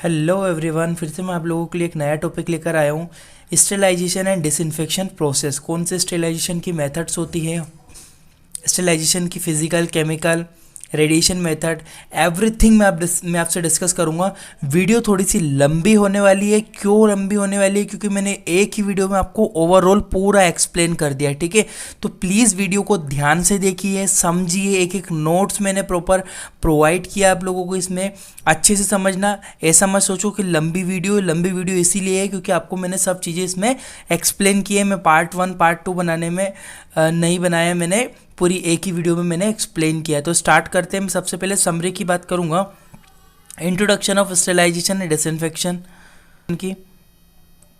Hello everyone, फिर से मैं आप लोगों के लिए एक नया टॉपिक लेकर आया हूँ। Sterilisation and disinfection process. कौन से स्टेलाइजेशन की मेथड्स होती है, स्टेलाइजेशन की physical, chemical, radiation method, everything मैं आपसे डिस्कस करूंगा। वीडियो थोड़ी सी लंबी होने वाली है। क्यों लंबी होने वाली है? क्योंकि मैंने एक ही वीडियो में आपको ओवरऑल पूरा एक्सप्लेन कर दिया, ठीक है। तो प्लीज़ वीडियो को ध्यान से देखिए, समझिए। एक एक नोट्स मैंने प्रॉपर प्रोवाइड किया आप लोगों को, इसमें अच्छे से समझना। ऐसा मत सोचो कि लंबी वीडियो इसीलिए है क्योंकि आपको मैंने सब चीज़ें इसमें एक्सप्लेन की है। मैं पार्ट 1 पार्ट 2 बनाने में नहीं बनाया, मैंने पूरी एक ही वीडियो में मैंने एक्सप्लेन किया है। तो स्टार्ट करते हैं। मैं सबसे पहले समरी की बात करूंगा। Introduction of sterilisation and disinfection की,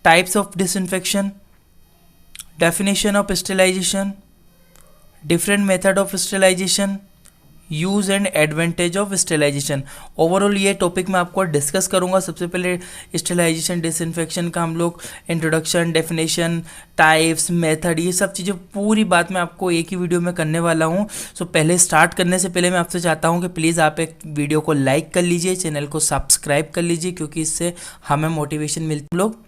types of disinfection, definition of sterilisation, different method of sterilisation, use and advantage of sterilisation. Overall ये टॉपिक मैं आपको डिस्कस करूंगा। सबसे पहले स्टेलाइजेशन डिसइंफेक्शन का हम लोग इंट्रोडक्शन, डेफिनेशन, टाइप्स, मेथड, ये सब चीज़ें पूरी बात मैं आपको एक ही वीडियो में करने वाला हूं। सो पहले स्टार्ट करने से पहले मैं आपसे चाहता हूं कि प्लीज़ आप एक वीडियो को लाइक कर लीजिए, चैनल को सब्सक्राइब कर लीजिए, क्योंकि इससे हमें मोटिवेशन मिलती। लोग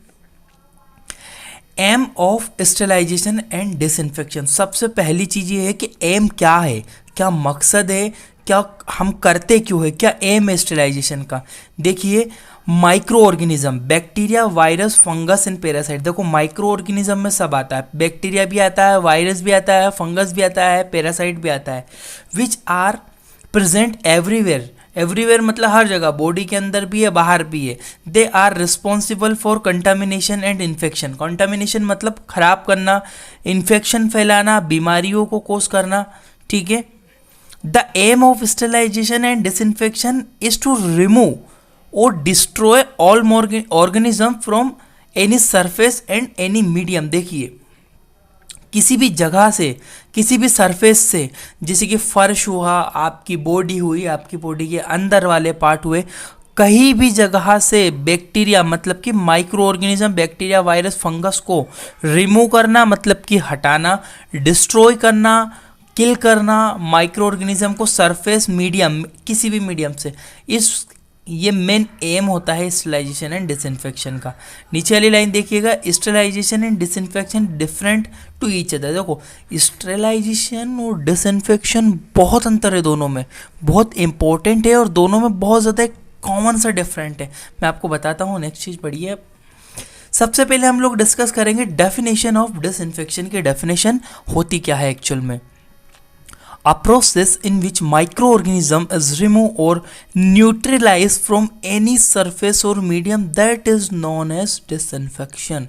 aim of sterilisation and disinfection. सबसे पहली चीज़ ये है कि एम क्या है, क्या मकसद है, क्या हम करते क्यों है, क्या एम है स्टेलाइजेशन का। देखिए, micro organism, bacteria, virus, fungus and parasite. देखो, माइक्रो ऑर्गेनिज्म में सब आता है, बैक्टीरिया भी आता है, वायरस भी आता है, फंगस भी आता है, पैरासाइट भी आता है, which are present everywhere. Everywhere मतलब हर जगह, बॉडी के अंदर भी है, बाहर भी है। They are responsible for contamination and infection. Contamination मतलब खराब करना, इन्फेक्शन फैलाना, बीमारियों को कोस करना, ठीक है। The aim of sterilisation and disinfection is to remove और destroy all organism from any surface and any medium. देखिए, किसी भी जगह से, किसी भी सरफेस से, जैसे कि फर्श हुआ, आपकी बॉडी हुई, आपकी बॉडी के अंदर वाले पार्ट हुए, कहीं भी जगह से बैक्टीरिया मतलब कि micro organism, bacteria, virus, fungus को रिमूव करना मतलब कि हटाना, डिस्ट्रॉय करना, किल करना माइक्रो ऑर्गेनिज्म को सरफेस, मीडियम, किसी भी मीडियम से। ये मेन एम होता है स्टेलाइजेशन एंड डिसइंफेक्शन का। नीचे वाली लाइन देखिएगा, sterilization and disinfection different to each other. देखो, स्टेलाइजेशन और डिसइंफेक्शन बहुत अंतर है, दोनों में बहुत इंपॉर्टेंट है और दोनों में बहुत ज़्यादा कॉमन सा डिफरेंट है। मैं आपको बताता हूँ। नेक्स्ट चीज़ पढ़िए। सबसे पहले हम लोग डिस्कस करेंगे डेफिनेशन ऑफ डिसइंफेक्शन की। डेफिनेशन होती क्या है एक्चुअल में। A process in which microorganism is removed or neutralized from any surface or medium that is known as disinfection।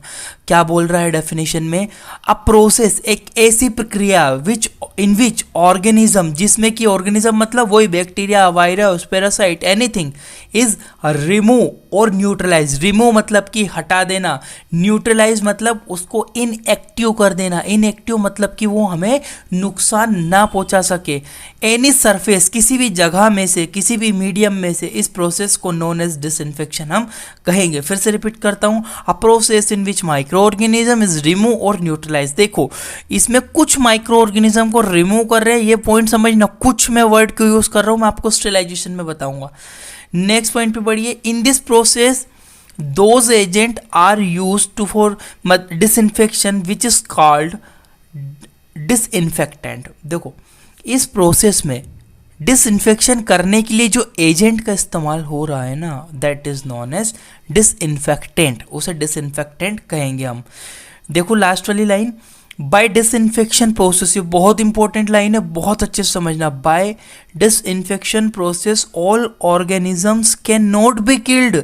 क्या बोल रहा है डेफिनेशन में? अ प्रोसेस, एक ऐसी प्रक्रिया विच इन विच ऑर्गेनिज्म, जिसमें कि ऑर्गेनिज्म मतलब वही bacteria, virus, parasite, anything, is remove और न्यूट्रलाइज। रिमूव मतलब कि हटा देना, न्यूट्रलाइज मतलब उसको इनएक्टिव कर देना। इनएक्टिव मतलब कि वो हमें नुकसान ना पहुंचा सके। एनी सरफेस, किसी भी जगह में से, किसी भी मीडियम में से, इस प्रोसेस को नोन एज डिसइंफेक्शन हम कहेंगे। फिर से रिपीट करता हूं, अ process in which micro organism is remove और न्यूट्रलाइज। देखो, इसमें कुछ माइक्रो ऑर्गेनिज्म को रिमूव कर रहे हैं, ये पॉइंट समझना। कुछ मैं वर्ड क्यों यूज कर रहा हूं मैं आपको स्टेलाइजेशन में बताऊंगा। नेक्स्ट पॉइंट पे बढ़िए। In this process those agent are used to for disinfection which is called disinfectant। देखो, इस प्रोसेस में डिसइंफेक्शन करने के लिए जो एजेंट का इस्तेमाल हो रहा है ना, that is known as disinfectant. उसे डिसइंफेक्टेंट कहेंगे हम। देखो लास्ट वाली लाइन, बाय डिसइंफेक्शन प्रोसेस, ये बहुत इंपॉर्टेंट लाइन है, बहुत अच्छे से समझना। By disinfection process all organisms can not be killed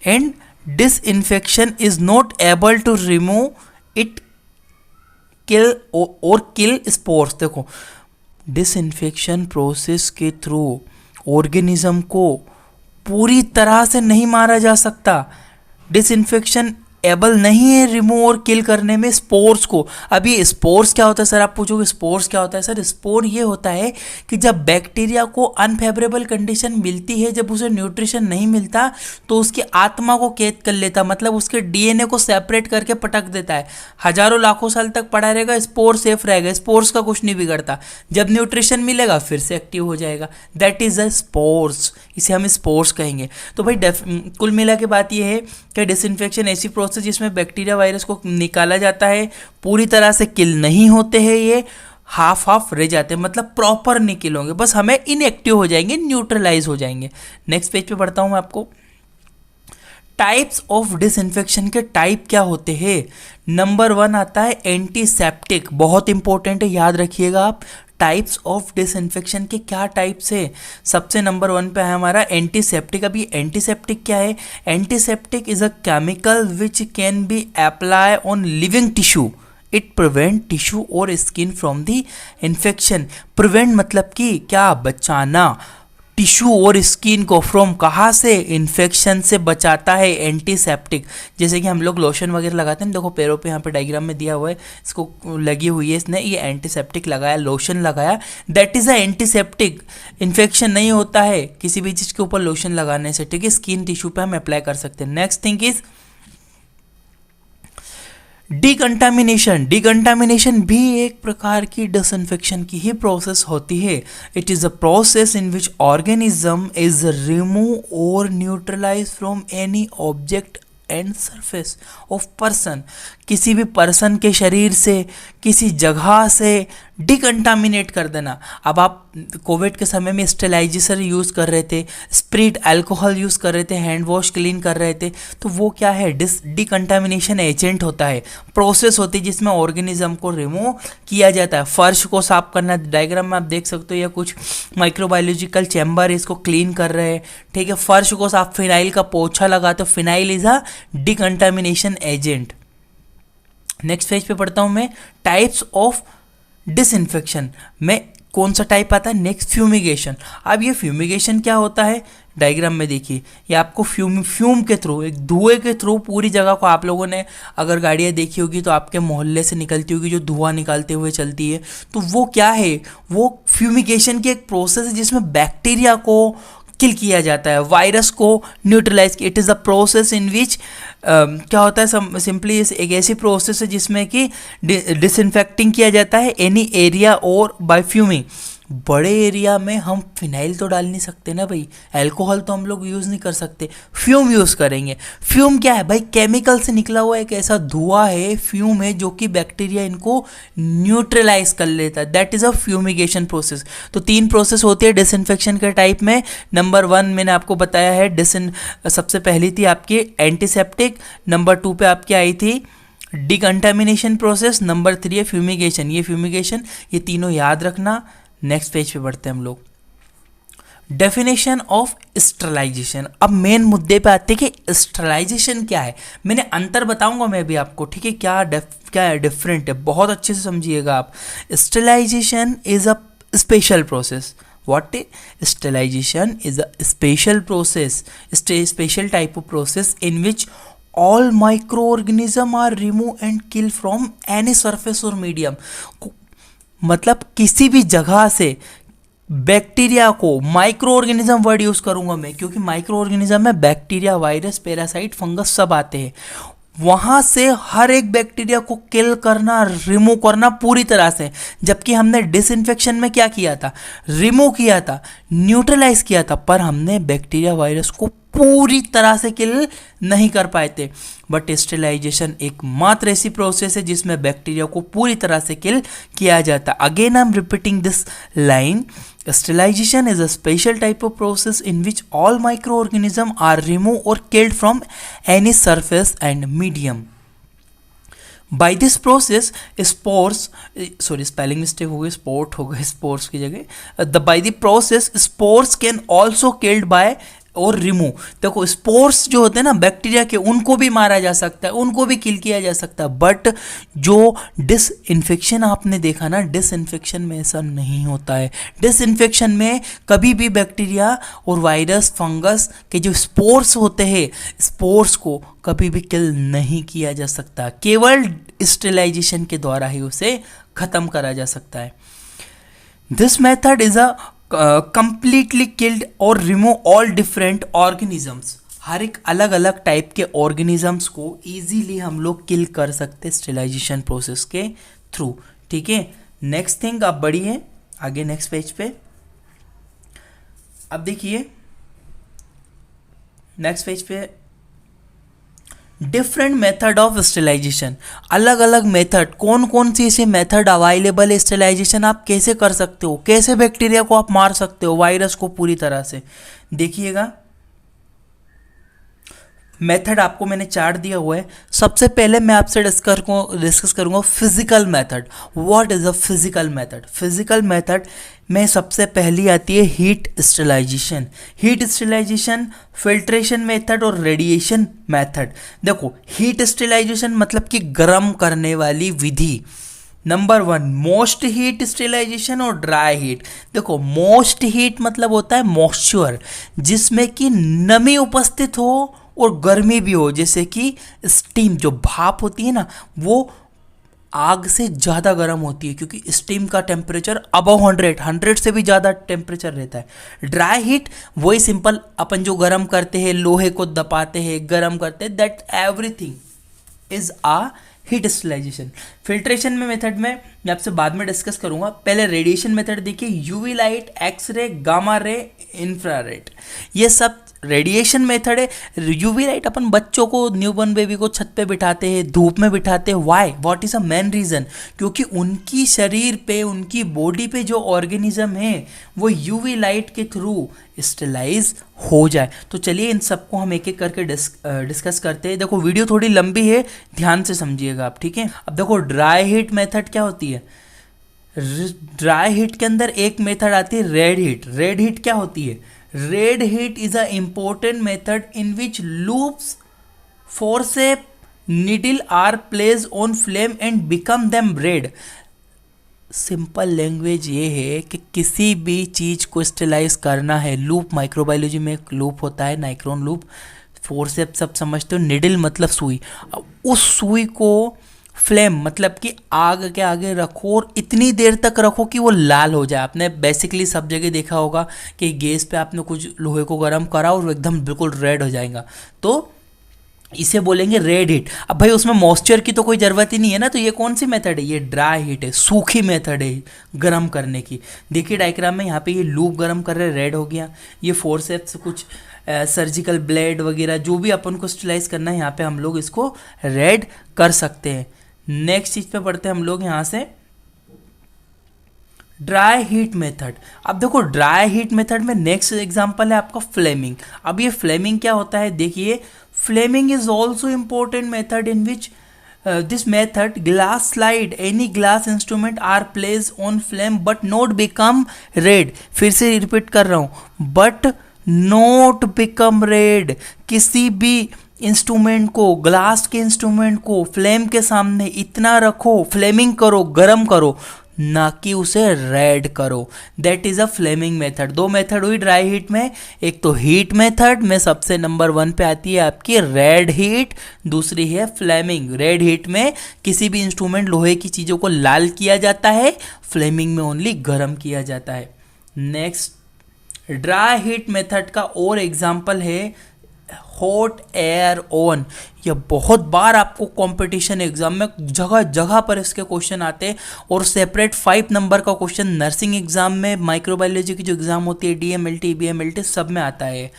and disinfection is not able to remove it, kill or kill spores। देखो, डिसइंफेक्शन प्रोसेस के थ्रू ऑर्गेनिज्म को पूरी तरह से नहीं मारा जा सकता। डिसइंफेक्शन एबल नहीं है रिमूव और किल करने में स्पोर्स को। अब ये स्पोर्स क्या होता है सर, आप पूछोगे स्पोर्स क्या होता है सर। स्पोर ये होता है कि जब बैक्टीरिया को अनफेवरेबल कंडीशन मिलती है, जब उसे न्यूट्रिशन नहीं मिलता तो उसकी आत्मा को कैद कर लेता, मतलब उसके डीएनए को सेपरेट करके पटक देता है। हजारों लाखों साल तक पड़ा रहेगा, स्पोर सेफ रहेगा, स्पोर्स का कुछ नहीं बिगड़ता। जब न्यूट्रिशन मिलेगा फिर से एक्टिव हो जाएगा, दैट इज अ स्पोर्स, इसे हम स्पोर्स कहेंगे। तो भाई कुल मिला के बात यह है कि डिसइंफेक्शन ऐसी प्रोसेस जिसमें बैक्टीरिया वायरस को निकाला जाता है, पूरी तरह से किल नहीं होते हैं, ये हाफ हाफ रह जाते हैं, मतलब प्रॉपर नहीं किल होंगे, बस हमें इनएक्टिव हो जाएंगे, न्यूट्रलाइज हो जाएंगे। नेक्स्ट पेज पे पढ़ता हूं मैं आपको। टाइप्स ऑफ डिसइंफेक्शन के टाइप क्या होते हैं। नंबर 1 आता है एंटीसेप्टिक, बहुत इंपॉर्टेंट है, याद रखिएगा आप। टाइप्स ऑफ डिसइंफेक्शन के क्या टाइप्स है, सबसे नंबर 1 पे है हमारा एंटीसेप्टिक। अभी एंटीसेप्टिक क्या है। Antiseptic is a chemical which can be apply on living tissue, it prevent tissue और skin from the infection. Prevent मतलब कि क्या, बचाना, टिश्यू और स्किन को फ्रॉम कहाँ से, इन्फेक्शन से बचाता है एंटीसेप्टिक। जैसे कि हम लोग लोशन वगैरह लगाते हैं, देखो पैरों पे यहाँ पे डायग्राम में दिया हुआ है, इसको लगी हुई है इसने, ये एंटीसेप्टिक लगाया, लोशन लगाया, that is a antiseptic. Infection नहीं होता है किसी भी चीज़ के ऊपर लोशन लगाने से, ठीक है, स्किन टिश्यू पे हम अप्लाई कर सकते हैं। Next thing is decontamination. Decontamination भी एक प्रकार की डिसइंफेक्शन की ही प्रोसेस होती है। It is a process in which organism is remove और neutralise from any object and surface of person. किसी भी पर्सन के शरीर से, किसी जगह से डिकंटामिनेट कर देना। अब आप कोविड के समय में स्टेलाइजर यूज़ कर रहे थे, स्प्रिट अल्कोहल यूज़ कर रहे थे, हैंड वॉश क्लीन कर रहे थे, तो वो क्या है, डिकंटामिनेशन एजेंट होता है, प्रोसेस होती है जिसमें ऑर्गेनिज्म को रिमूव किया जाता है। फर्श को साफ करना, डायग्राम में आप देख सकते हो, या कुछ माइक्रोबायोलॉजिकल चैम्बर इसको क्लीन कर रहे हैं, ठीक है, फर्श को साफ, फिनाइल का पोछा लगाते हो, phenyl is a decontamination agent. Next page पे पढ़ता हूं मैं, टाइप्स ऑफ डिसइंफेक्शन में कौन सा टाइप आता है, नेक्स्ट फ्यूमिगेशन। अब ये फ्यूमिगेशन क्या होता है, डायग्राम में देखिए, ये आपको फ्यूम के थ्रू, एक धुएं के थ्रू पूरी जगह को, आप लोगों ने अगर गाड़ियाँ देखी होगी तो आपके मोहल्ले से निकलती होगी जो धुआं निकालते हुए चलती है, तो वो क्या है, वो फ्यूमिगेशन की एक प्रोसेस है जिसमें बैक्टीरिया को किल किया जाता है, वायरस को neutralise. It is a process in which क्या होता है, सिंपली एक ऐसी प्रोसेस है जिसमें कि डिसइंफेक्टिंग किया जाता है एनी एरिया और बाय फ्यूमिंग। बड़े एरिया में हम फिनाइल तो डाल नहीं सकते ना भाई, अल्कोहल तो हम लोग यूज़ नहीं कर सकते, फ्यूम यूज़ करेंगे। फ्यूम क्या है भाई, केमिकल से निकला हुआ एक ऐसा धुआं है, फ्यूम है, जो कि बैक्टीरिया इनको न्यूट्रलाइज कर लेता है, that is a fumigation process. तो 3 प्रोसेस होती है डिसइंफेक्शन के टाइप में। नंबर 1 मैंने आपको बताया है, सबसे पहली थी आपकी एंटीसेप्टिक, नंबर 2 पे आपकी आई थी डिकंटामिनेशन प्रोसेस, नंबर 3 है फ्यूमिगेशन। ये फ्यूमिगेशन, ये तीनों याद रखना। नेक्स्ट पेज पे बढ़ते हैं हम लोग, डेफिनेशन ऑफ स्टरलाइजेशन। अब मेन मुद्दे पे आते हैं कि स्टरलाइजेशन क्या है। मैंने अंतर बताऊंगा मैं भी आपको, ठीक है, क्या डिफरेंट है, बहुत अच्छे से समझिएगा आप। Sterilization is a special process. What sterilization is a special process, special type of process in which all microorganisms are removed and killed from any surface or medium. मतलब किसी भी जगह से बैक्टीरिया को, माइक्रो ऑर्गेनिज्म वर्ड यूज करूंगा मैं क्योंकि micro organism में बैक्टीरिया, वायरस, पैरासाइट, फंगस सब आते हैं, वहाँ से हर एक बैक्टीरिया को किल करना, रिमूव करना पूरी तरह से। जबकि हमने डिसइंफेक्शन में क्या किया था, रिमूव किया था, न्यूट्रलाइज किया था, पर हमने बैक्टीरिया, वायरस को पूरी तरह से किल नहीं कर पाए थे। बट स्टेरिलाइजेशन एकमात्र ऐसी प्रोसेस है जिसमें बैक्टीरिया को पूरी तरह से किल किया जाता है। Again I am repeating this line, sterilization is a special type of process in which all microorganisms are removed or killed from any surface and medium. By this process, spores, sorry spelling mistake हो गई, sport हो गए, spores की जगह। By the process, spores can also killed by और remove. देखो spores जो होते हैं ना बैक्टीरिया के, उनको भी मारा जा सकता है, उनको भी किल किया जा सकता है, बट जो डिसइंफेक्शन आपने देखा ना, डिसइंफेक्शन में ऐसा नहीं होता है। डिसइंफेक्शन में कभी भी बैक्टीरिया और वायरस फंगस के जो स्पोर्स होते हैं, स्पोर्स को कभी भी किल नहीं किया जा सकता, केवल स्टेरिलाइजेशन के द्वारा ही उसे खत्म करा जा सकता है। This method is a completely killed और रिमूव ऑल डिफरेंट ऑर्गेनिजम्स। हर एक अलग अलग टाइप के ऑर्गेनिजम्स को इजीली हम लोग किल कर सकते स्टेरिलाइजेशन प्रोसेस के थ्रू। ठीक है, नेक्स्ट थिंग आप बढ़िए आगे नेक्स्ट पेज पे। अब देखिए नेक्स्ट पेज पे डिफरेंट मेथड ऑफ स्टेरिलाइजेशन। अलग अलग मेथड, कौन कौन सी ऐसे मेथड अवेलेबल है स्टेरिलाइजेशन, आप कैसे कर सकते हो, कैसे बैक्टीरिया को आप मार सकते हो, वायरस को पूरी तरह से। देखिएगा मेथड आपको मैंने चार्ट दिया हुआ है। सबसे पहले मैं आपसे डिस्कस करूंगा physical method. What is a physical method? Physical method में सबसे पहली आती है heat sterilization. Heat sterilization, filtration method और रेडिएशन मेथड। देखो हीट स्टेरिलाइजेशन मतलब कि गर्म करने वाली विधि। नंबर 1 मोस्ट हीट स्टेरिलाइजेशन और ड्राई हीट। देखो मोस्ट हीट मतलब होता है मॉइस्चर, जिसमें कि नमी उपस्थित हो और गर्मी भी हो, जैसे कि स्टीम, जो भाप होती है ना, वो आग से ज़्यादा गर्म होती है क्योंकि स्टीम का टेम्परेचर अबव 100 से भी ज़्यादा टेम्परेचर रहता है। ड्राई हीट वही सिंपल अपन जो गर्म करते हैं, लोहे को दबाते हैं, गर्म करते हैं, that everything is a heat sterilization. Filtration में मेथड में मैं आपसे बाद में डिस्कस करूंगा। पहले रेडिएशन मेथड देखिए, UV light, X-ray, gamma ray, infrared, ये सब रेडिएशन मेथड है। यूवी लाइट अपन बच्चों को, न्यूबॉर्न बेबी को छत पे बिठाते हैं, धूप में बिठाते हैं। Why? What is a main reason? क्योंकि उनकी शरीर पे, उनकी बॉडी पे जो ऑर्गेनिज्म है वो यूवी लाइट के थ्रू स्टेलाइज हो जाए। तो चलिए इन सबको हम एक एक करके डिस्कस करते हैं। देखो वीडियो थोड़ी लंबी है, ध्यान से समझिएगा आप, ठीक है। अब देखो ड्राई हीट मेथड क्या होती है। ड्राई हीट के अंदर एक मेथड आती है रेड हीट। रेड हीट क्या होती है? Red heat is a important method in which loops forceps needle are placed on flame and become them red। Simple language ये है कि किसी भी चीज़ को स्टेलाइज करना है, लूप, माइक्रोबायोलॉजी में एक लूप होता है, नाइक्रोन लूप। फोर्सेप सब समझते हो, निडल मतलब सुई। उस सुई को फ्लेम मतलब कि आग के आगे रखो और इतनी देर तक रखो कि वो लाल हो जाए। आपने बेसिकली सब जगह देखा होगा कि गैस पे आपने कुछ लोहे को गर्म करा और वो एकदम बिल्कुल रेड हो जाएगा, तो इसे बोलेंगे रेड हीट। अब भाई उसमें मॉइस्चर की तो कोई ज़रूरत ही नहीं है ना, तो ये कौन सी मेथड है? ये ड्राई हीट है, सूखी मेथड है गर्म करने की। देखिए डायग्राम में यहाँ पे ये लूप गर्म कर रहे, रेड हो गया। ये फोर्सेप्स, कुछ सर्जिकल ब्लेड वगैरह जो भी अपन को स्टेलाइज करना है, यहाँ पे हम लोग इसको रेड कर सकते हैं। नेक्स्ट चीज पे पढ़ते हैं हम लोग यहाँ से, ड्राई हीट मेथड। अब देखो ड्राई हीट मेथड में नेक्स्ट एग्जांपल है आपका फ्लेमिंग। अब ये फ्लेमिंग क्या होता है? देखिए flaming is also important method in which this method glass slide any glass instrument are place on flame but not become red. फिर से रिपीट कर रहा हूँ, बट नॉट बिकम रेड। किसी भी इंस्ट्रूमेंट को, ग्लास के इंस्ट्रूमेंट को फ्लेम के सामने इतना रखो, फ्लेमिंग करो, गरम करो, ना कि उसे रेड करो। That is a Fleming method. दो मेथड हुई ड्राई हीट में, एक तो हीट मेथड में सबसे नंबर 1 पे आती है आपकी रेड हीट, दूसरी है फ्लेमिंग। रेड हीट में किसी भी इंस्ट्रूमेंट, लोहे की चीज़ों को लाल किया जाता है, फ्लेमिंग में ओनली गर्म किया जाता है। नेक्स्ट ड्राई हीट मेथड का और एग्जाम्पल है हॉट एयर ओवन। ये बहुत बार आपको कंपटीशन एग्जाम में जगह जगह पर इसके क्वेश्चन आते हैं, और सेपरेट 5 नंबर का क्वेश्चन नर्सिंग एग्जाम में, माइक्रोबायोलॉजी की जो एग्जाम होती है, DMLT, BMLT सब में आता है।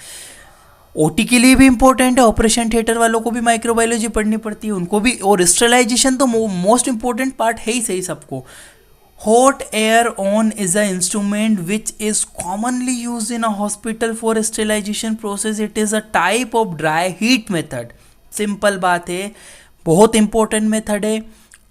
OT के लिए भी इंपॉर्टेंट है, ऑपरेशन थिएटर वालों को भी माइक्रोबायोलॉजी पढ़नी पड़ती है, उनको भी। और स्टेरिलाइजेशन तो मोस्ट इंपॉर्टेंट पार्ट है ही सही सबको। Hot air on is an instrument which is commonly used in a hospital for sterilization process. It is a type of dry heat method. Simple बात है, बहुत इंपॉर्टेंट मेथड है,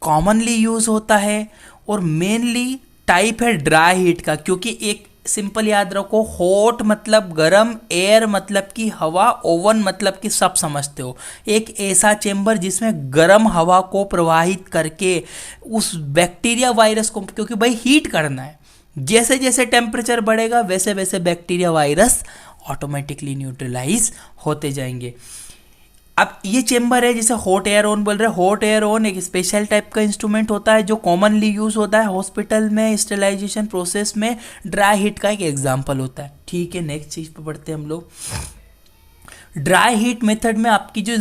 commonly use होता है और मेनली टाइप है dry heat का, क्योंकि एक सिंपल याद रखो, हॉट मतलब गर्म, एयर मतलब कि हवा, ओवन मतलब कि सब समझते हो। एक ऐसा चेम्बर जिसमें गर्म हवा को प्रवाहित करके उस बैक्टीरिया वायरस को, क्योंकि भाई हीट करना है, जैसे जैसे टेम्परेचर बढ़ेगा वैसे वैसे बैक्टीरिया वायरस ऑटोमेटिकली न्यूट्रलाइज होते जाएंगे। अब ये चेम्बर है जिसे हॉट एयर ओन बोल रहे हैं। हॉट एयर ओन एक स्पेशल टाइप का इंस्ट्रूमेंट होता है जो कॉमनली यूज होता है हॉस्पिटल में, स्टेलाइजेशन प्रोसेस में। ड्राई हीट का एक एग्जांपल होता है। ठीक है, नेक्स्ट चीज पे बढ़ते हैं हम लोग। ड्राई हीट मेथड में आपकी जो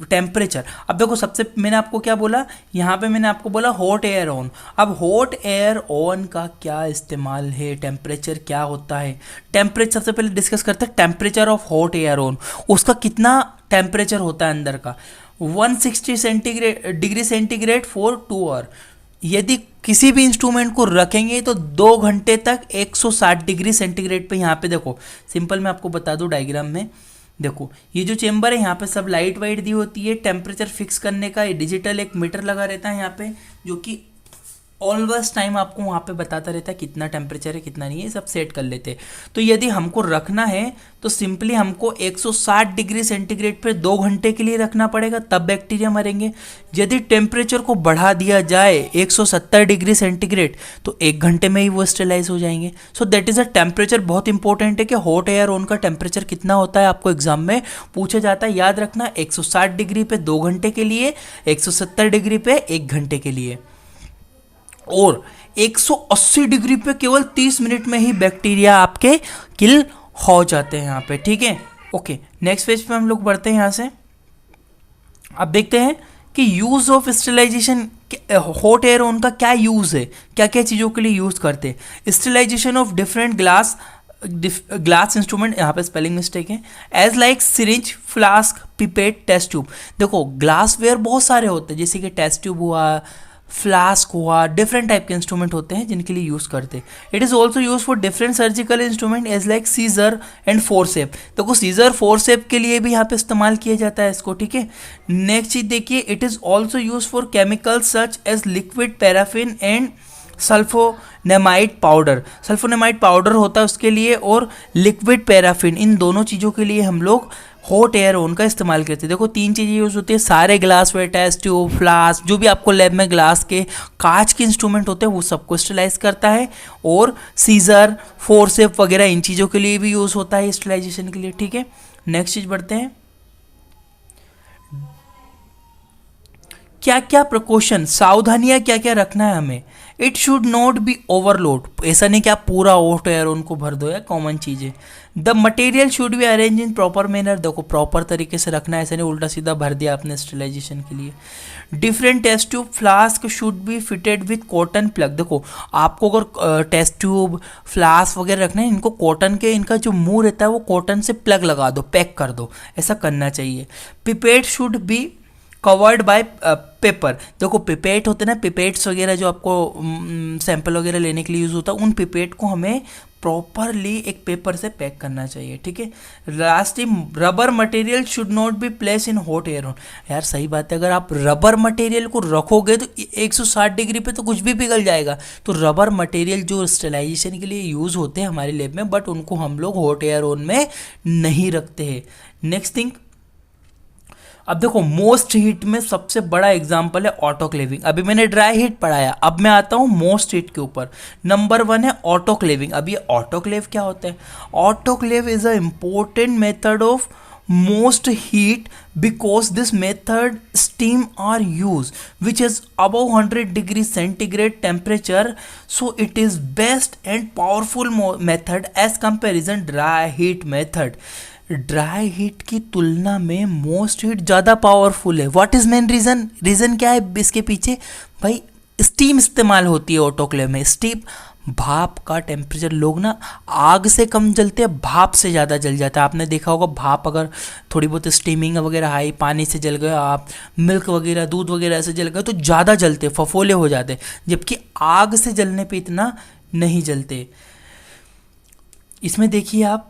टेम्परेचर, अब देखो सबसे मैंने आपको क्या बोला, यहाँ पे मैंने आपको बोला हॉट एयर ऑन। अब हॉट एयर ऑन का क्या इस्तेमाल है, टेम्परेचर क्या होता है। टेम्परेचर सबसे पहले डिस्कस करते हैं temperature of hot air on. उसका कितना टेम्परेचर होता है अंदर का, 160 डिग्री सेंटीग्रेड फॉर 2 आवर। यदि किसी भी इंस्ट्रूमेंट को रखेंगे तो 2 घंटे तक 160 डिग्री सेंटीग्रेड पे, यहाँ पे देखो सिंपल मैं आपको बता दूं डायग्राम में, देखो ये जो चेम्बर है यहाँ पे सब लाइट वाइट दी होती है। टेम्परेचर फिक्स करने का डिजिटल एक मीटर लगा रहता है यहाँ पे, जो कि ऑलवेज टाइम आपको वहाँ पे बताता रहता है कितना टेम्परेचर है कितना नहीं है, सब सेट कर लेते हैं। तो यदि हमको रखना है तो सिंपली हमको 160 डिग्री सेंटीग्रेड पे 2 घंटे के लिए रखना पड़ेगा, तब बैक्टीरिया मरेंगे। यदि टेम्परेचर को बढ़ा दिया जाए 170 डिग्री सेंटीग्रेड तो 1 घंटे में ही वो स्टेलाइज हो जाएंगे। So that is a temperature. बहुत इंपॉर्टेंट है कि हॉट एयर ऑन का टेम्परेचर कितना होता है, आपको एग्जाम में पूछा जाता है। याद रखना, 160 डिग्री पे 2 घंटे के लिए, 170 डिग्री पे 1 घंटे के लिए, और 180 डिग्री पे केवल 30 मिनट में ही बैक्टीरिया आपके किल हो जाते हैं यहाँ पे। ठीक है, ओके, नेक्स्ट पेज पे हम लोग बढ़ते हैं यहाँ से। अब देखते हैं कि use of sterilisation, hot air on का क्या यूज है, क्या क्या चीज़ों के लिए यूज करते हैं। Sterilization of different glass instrument, यहाँ पे स्पेलिंग मिस्टेक है, as like syringe, flask, pipette, test tube. देखो ग्लास वेयर बहुत सारे होते हैं, जैसे कि टेस्ट ट्यूब हुआ, फ्लास्क हुआ, डिफरेंट टाइप के इंस्ट्रूमेंट होते हैं जिनके लिए यूज़ करते हैं। It is also use for different surgical instrument as like scissor and forcep. देखो सीजर फोर्सेप के लिए भी यहाँ पे इस्तेमाल किया जाता है इसको। ठीक है, नेक्स्ट चीज देखिए, it is also use for chemicals such as liquid paraffin and sulphonamide powder. Sulphonamide powder होता है उसके लिए, और लिक्विड पैराफिन, इन दोनों चीज़ों के लिए हम लोग हॉट एयर ऑन का इस्तेमाल करते हैं। देखो 3 चीज़ें यूज़ होती है, सारे glassware, test tube, flask, जो भी आपको लैब में ग्लास के, कांच के इंस्ट्रूमेंट होते हैं वो सबको स्टेलाइज करता है, और सीजर, फोर्सेप वगैरह इन चीज़ों के लिए भी यूज़ होता है स्टेलाइजेशन के लिए। ठीक है, नेक्स्ट चीज़ बढ़ते हैं। क्या क्या प्रिकॉशन, सावधानियां क्या क्या रखना है हमें। It should not be overload, ऐसा नहीं कि आप पूरा हॉट एयर उनको भर दो, या कॉमन चीज़ है। The material should be arrange in proper manner, देखो प्रॉपर तरीके से रखना है, ऐसा नहीं उल्टा सीधा भर दिया आपने स्टेलाइजेशन के लिए। Different test tube, flask should be fitted with cotton plug. देखो आपको अगर टेस्ट ट्यूब, फ्लास्क वगैरह रखना है, इनको कॉटन के, इनका जो मुंह रहता है वो कॉटन से प्लग लगा दो, पैक कर दो, ऐसा करना चाहिए। Pipette should be covered by paper. देखो पिपेट होते हैं ना, पिपेट्स वगैरह जो आपको सैंपल वगैरह लेने के लिए यूज़ होता है, उन पिपेट को हमें प्रॉपरली एक पेपर से पैक करना चाहिए। ठीक है, lastly rubber material should not be place in hot air on. यार सही बात है, अगर आप रबर मटेरियल को रखोगे तो 160 डिग्री पे तो कुछ भी पिघल जाएगा। तो रबर मटेरियल जो स्टेलाइजेशन के लिए यूज़ होते हैं हमारे लैब में, बट उनको हम लोग हॉट एयर ऑन में नहीं रखते हैं। नेक्स्ट थिंग, अब देखो मोस्ट हीट में सबसे बड़ा एग्जांपल है ऑटोक्लेविंग। अभी मैंने ड्राई हीट पढ़ाया, अब मैं आता हूँ मोस्ट हीट के ऊपर। नंबर 1 है ऑटोक्लेविंग। अब ये ऑटोक्लेव क्या होता है? Autoclave is a important method of most heat because this method steam are used which is above 100 degree centigrade temperature, so it is best and powerful method as comparison dry heat method. Dry heat की तुलना में most heat ज़्यादा powerful है। What is main reason? Reason क्या है इसके पीछे? भाई स्टीम इस्तेमाल होती है ऑटोक्लेव में। स्टीम, भाप का टेम्परेचर, लोग ना आग से कम जलते हैं, भाप से ज़्यादा जल जाता है। आपने देखा होगा भाप, अगर थोड़ी बहुत स्टीमिंग वगैरह हाई, पानी से जल गए आप, मिल्क वगैरह, दूध वगैरह से जल गए तो ज़्यादा जलते, फफोले हो जाते, जबकि आग से जलने पे इतना नहीं जलते। इसमें देखिए आप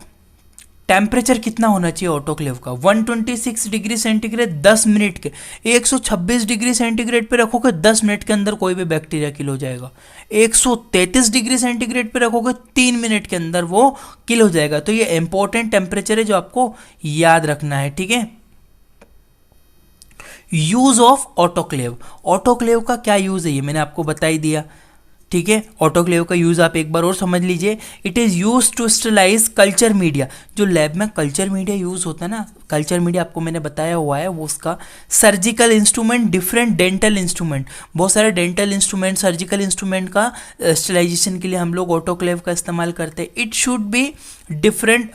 टेम्परेचर कितना होना चाहिए ऑटोक्लेव का, 126 डिग्री सेंटीग्रेड 10 मिनट के, 126 डिग्री सेंटीग्रेड पे रखोगे 10 मिनट के अंदर कोई भी बैक्टीरिया किल हो जाएगा, 133 डिग्री सेंटीग्रेड पे रखोगे 3 मिनट के अंदर वो किल हो जाएगा। तो ये इंपॉर्टेंट टेम्परेचर है जो आपको याद रखना है, ठीक है। यूज ऑफ ऑटोक्लेव, ऑटोक्लेव का क्या यूज है ये मैंने आपको बता ही दिया, ठीक है। ऑटोक्लेव का यूज आप एक बार और समझ लीजिए। It is use to sterilize culture media, जो लैब में कल्चर मीडिया यूज होता है ना, कल्चर मीडिया आपको मैंने बताया हुआ है, वो उसका surgical instrument, different dental instrument, बहुत सारे डेंटल इंस्ट्रूमेंट, सर्जिकल इंस्ट्रूमेंट का स्टरलाइजेशन के लिए हम लोग ऑटोक्लेव का इस्तेमाल करते हैं। It should be different,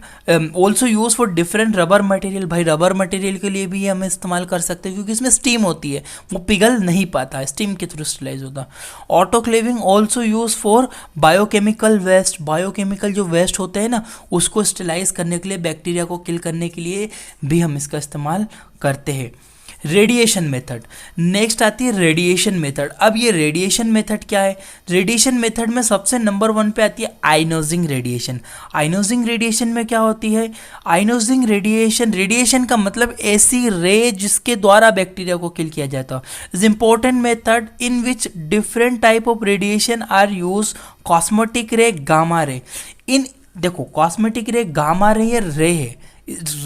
also use for different rubber material, भाई रबर मटेरियल के लिए भी हम इस्तेमाल कर सकते हैं क्योंकि इसमें स्टीम होती है, वो पिघल नहीं पाता, स्टीम के थ्रू स्टरलाइज होता। Autoclaving also use for biochemical waste, biochemical जो वेस्ट होते हैं ना उसको स्टरलाइज करने के लिए, बैक्टीरिया को किल करने के लिए भी हम इसका इस्तेमाल करते हैं। रेडिएशन मेथड, नेक्स्ट आती है रेडिएशन मेथड। अब ये रेडिएशन मेथड क्या है, रेडिएशन मेथड में सबसे नंबर 1 पे आती है आयनोजिंग रेडिएशन। आयनोजिंग रेडिएशन में क्या होती है, आयनोजिंग रेडिएशन, रेडिएशन का मतलब ऐसी रे जिसके द्वारा बैक्टीरिया को किल किया जाता है। Is important method in which different type of radiation are use, cosmetic ray, gamma ray. इन देखो कॉस्मेटिक रे, गामा रे, ये रे है,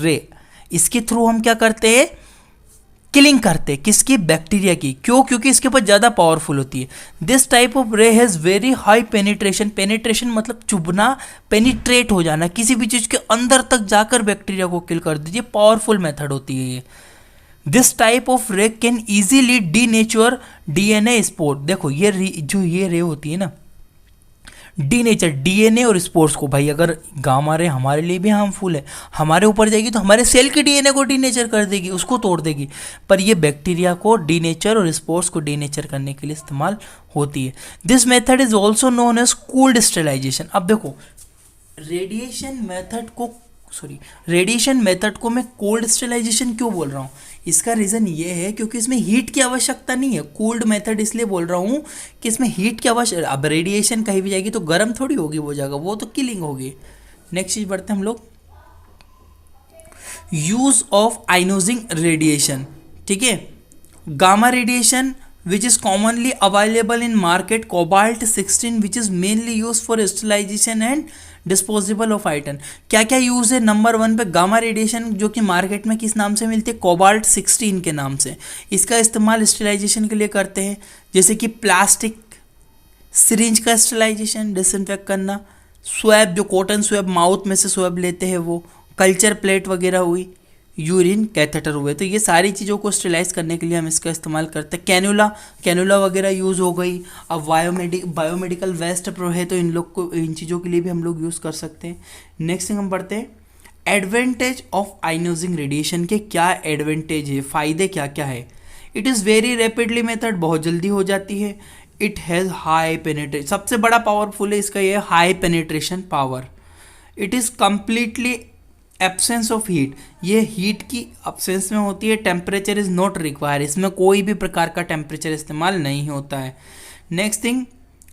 रे, इसके थ्रू हम क्या करते हैं, किलिंग करते, किसकी, बैक्टीरिया की। क्यों, क्योंकि इसके ऊपर ज़्यादा पावरफुल होती है। दिस टाइप ऑफ रे has very high penetration, penetration मतलब चुभना, पेनिट्रेट हो जाना, किसी भी चीज़ के अंदर तक जाकर बैक्टीरिया को किल कर दीजिए, पावरफुल मेथड होती है ये। दिस टाइप ऑफ रे can easily denature DNA spore, देखो ये रे होती है ना, डीनेचर डीएनए और स्पोर्स को, भाई अगर गामा रे हमारे लिए भी हार्मफुल है, हमारे ऊपर जाएगी तो हमारे सेल के डीएनए को डीनेचर कर देगी, उसको तोड़ देगी, पर ये बैक्टीरिया को डीनेचर और स्पोर्स को डीनेचर करने के लिए इस्तेमाल होती है। This method is also known as cooled sterilization. अब देखो रेडिएशन मेथड को मैं कोल्ड स्टेरिलाइजेशन क्यों बोल रहा हूँ, इसका रीज़न ये है क्योंकि इसमें हीट की आवश्यकता नहीं है। कोल्ड मेथड इसलिए बोल रहा हूँ कि इसमें हीट की आवश्यकता, अब रेडिएशन कहीं भी जाएगी तो गर्म थोड़ी होगी वो जगह, वो तो किलिंग होगी। नेक्स्ट चीज़ बढ़ते हैं हम लोग, यूज ऑफ आइनोजिंग रेडिएशन, ठीक है। Gamma radiation which is commonly available in market, cobalt 16 which is mainly used for sterilization and disposable of item। क्या क्या यूज़ है, नंबर 1 पे गामा रेडिएशन जो कि मार्केट में किस नाम से मिलती है, कोबाल्ट 16 के नाम से। इसका इस्तेमाल स्टेरिलाइजेशन के लिए करते हैं, जैसे कि प्लास्टिक सिरिंज का स्टेरिलाइजेशन, डिसइंफेक्ट करना, स्वैब जो कॉटन स्वैब माउथ में से स्वैब लेते हैं वो, कल्चर प्लेट वगैरह हुई, यूरिन कैथेटर हुए, तो ये सारी चीज़ों को स्टेलाइज करने के लिए हम इसका इस्तेमाल करते हैं। कैनुला वगैरह यूज़ हो गई। अब बायोमेडिकल वेस्ट प्रो है तो इन चीज़ों के लिए भी हम लोग यूज़ कर सकते हैं। नेक्स्ट थिंग हम पढ़ते हैं एडवांटेज ऑफ आइनोजिंग रेडिएशन के क्या एडवांटेज है, फ़ायदे क्या क्या है। It is very rapidly method, बहुत जल्दी हो जाती है। इट हैज़ हाई पेनिट्रेशन, सबसे बड़ा पावरफुल है इसका ये high penetration power. It is completely absence of heat, ये हीट की एब्सेंस में होती है। टेम्परेचर इज नॉट रिक्वायर, इसमें कोई भी प्रकार का टेम्परेचर इस्तेमाल नहीं होता है। नेक्स्ट थिंग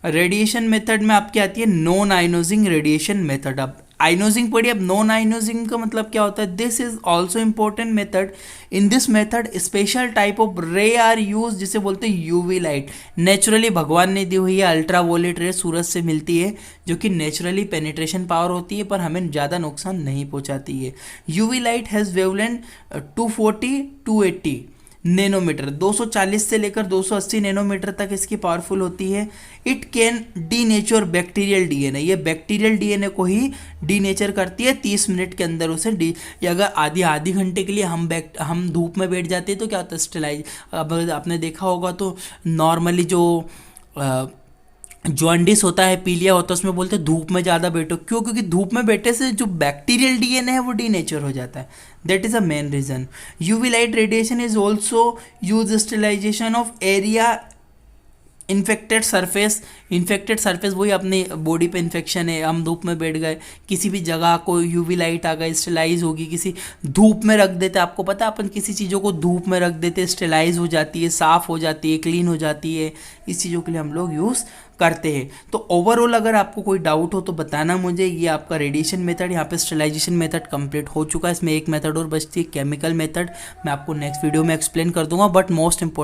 रेडिएशन मेथड में आपकी आती है नॉन आइनोजिंग रेडिएशन मेथड। अब आइनोजिंग पढ़िए, अब नॉन आइनोजिंग का मतलब क्या होता है, this is also important method. In this method special type of ray are use, जिसे बोलते हैं यूवी लाइट, नेचुरली भगवान ने दी हुई है अल्ट्रावोलेट रे, सूरज से मिलती है, जो कि नेचुरली पेनिट्रेशन पावर होती है पर हमें ज़्यादा नुकसान नहीं पहुंचाती है। UV light has wavelength 240-280 nanometer, 240 से लेकर 280 नैनोमीटर तक इसकी पावरफुल होती है। It can denature bacterial DNA, ये बैक्टीरियल डीएनए को ही डीनेचर करती है 30 मिनट के अंदर उसे अगर आधी घंटे के लिए हम धूप में बैठ जाते हैं तो क्या होता है स्टेलाइज। अब आपने देखा होगा तो नॉर्मली जो जॉन्डिस होता है, पीलिया होता है, उसमें बोलते हैं धूप में ज़्यादा बैठो, क्यों, क्योंकि धूप में बैठने से जो बैक्टीरियल डीएनए है वो डीनेचर हो जाता है। That is a main reason. UV light radiation is also use sterilization of area infected surface वही अपने बॉडी पे इन्फेक्शन है, हम धूप में बैठ गए, किसी भी जगह को यूवी लाइट आ गई, स्टेलाइज होगी, किसी धूप में रख देते, आपको पता है अपन किसी चीज़ों को धूप में रख देते, स्टेलाइज हो जाती है, साफ़ हो जाती है, क्लीन हो जाती है, इस चीज़ों के लिए हम लोग यूज़ करते हैं। तो ओवरऑल अगर आपको कोई डाउट हो तो बताना मुझे। ये आपका रेडिएशन मेथड, यहाँ पे स्टरलाइजेशन मेथड कंप्लीट हो चुका है। इसमें एक मेथड और बचती है, केमिकल मेथड। मैं आपको नेक्स्ट वीडियो में एक्सप्लेन कर दूंगा। But most important